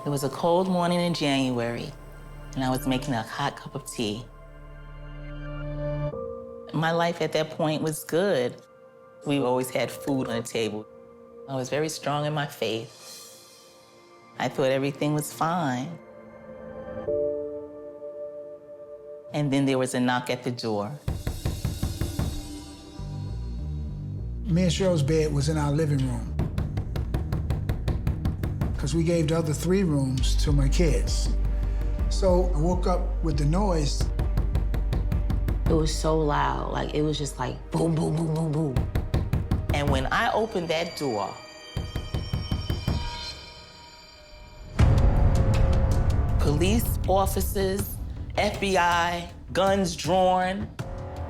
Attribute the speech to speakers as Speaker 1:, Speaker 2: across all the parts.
Speaker 1: It was a cold morning in January, and I was making a hot cup of tea. My life at that point was good. We always had food on the table. I was very strong in my faith. I thought everything was fine. And then there was a knock at the door.
Speaker 2: Me and Cheryl's bed was in our living room, because we gave the other 3 rooms to my kids. So I woke up with the noise.
Speaker 3: It was so loud, like it was just like boom, boom, boom, boom, boom.
Speaker 1: And when I opened that door, police officers, FBI, guns drawn.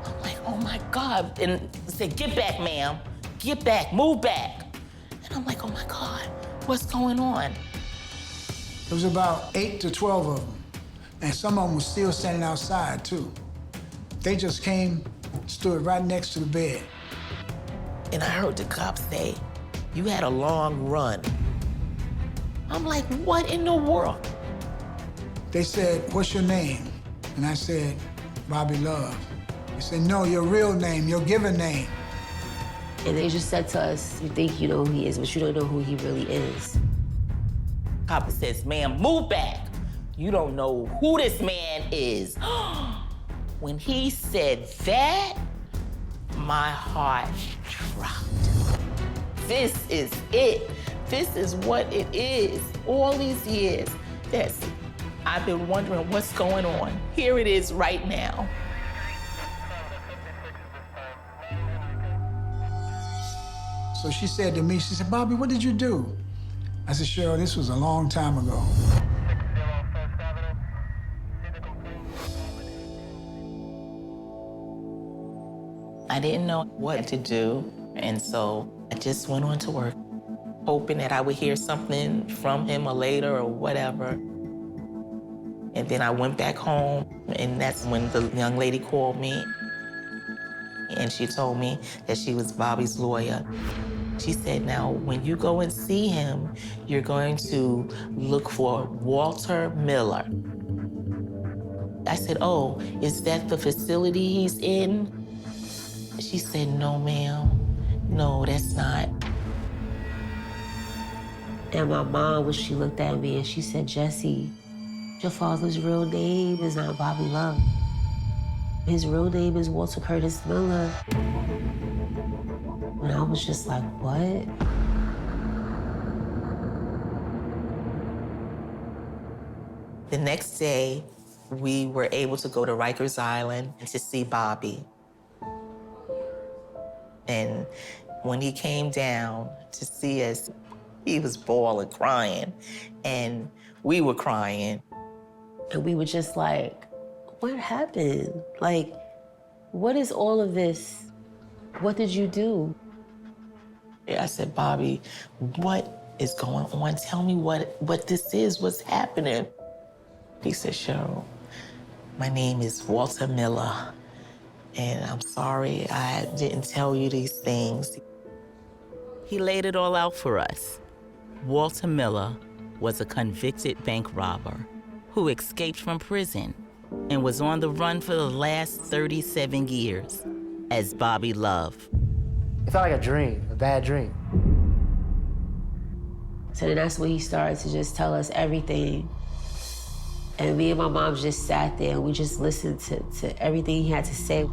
Speaker 1: I'm like, oh my God. And they said, get back, ma'am. Get back, move back. And I'm like, oh my God, what's going on?
Speaker 2: There was about 8 to 12 of them, and some of them were still standing outside, too. They just came, stood right next to the bed.
Speaker 1: And I heard the cops say, you had a long run. I'm like, what in the world?
Speaker 2: They said, what's your name? And I said, Bobby Love. They said, no, your real name, your given name.
Speaker 3: And they just said to us, you think you know who he is, but you don't know who he really is.
Speaker 1: Cop says, ma'am, move back. You don't know who this man is. When he said that, my heart dropped. This is it. This is what it is. All these years, I've been wondering what's going on. Here it is right now.
Speaker 2: So she said to me, she said, Bobby, what did you do? I said, Cheryl, this was a long time ago.
Speaker 1: I didn't know what to do, and so I just went on to work, hoping that I would hear something from him or later or whatever. And then I went back home, and that's when the young lady called me, and she told me that she was Bobby's lawyer. She said, now, when you go and see him, you're going to look for Walter Miller. I said, oh, is that the facility he's in? She said, no, ma'am. No, that's not.
Speaker 3: And my mom, when she looked at me and she said, Jesse, your father's real name is not Bobby Love. His real name is Walter Curtis Miller. And I was just like, what?
Speaker 1: The next day, we were able to go to Rikers Island to see Bobby. And when he came down to see us, he was bawling, crying, and we were crying.
Speaker 3: And we were just like, what happened? Like, what is all of this? What did you do?
Speaker 1: I said, Bobby, what is going on? Tell me what this is, what's happening. He said, Cheryl, my name is Walter Miller, and I'm sorry I didn't tell you these things. He laid it all out for us. Walter Miller was a convicted bank robber who escaped from prison and was on the run for the last 37 years as Bobby Love.
Speaker 4: It felt like a dream, a bad dream.
Speaker 3: So then that's when he started to just tell us everything. And me and my mom just sat there and we just listened to everything he had to say.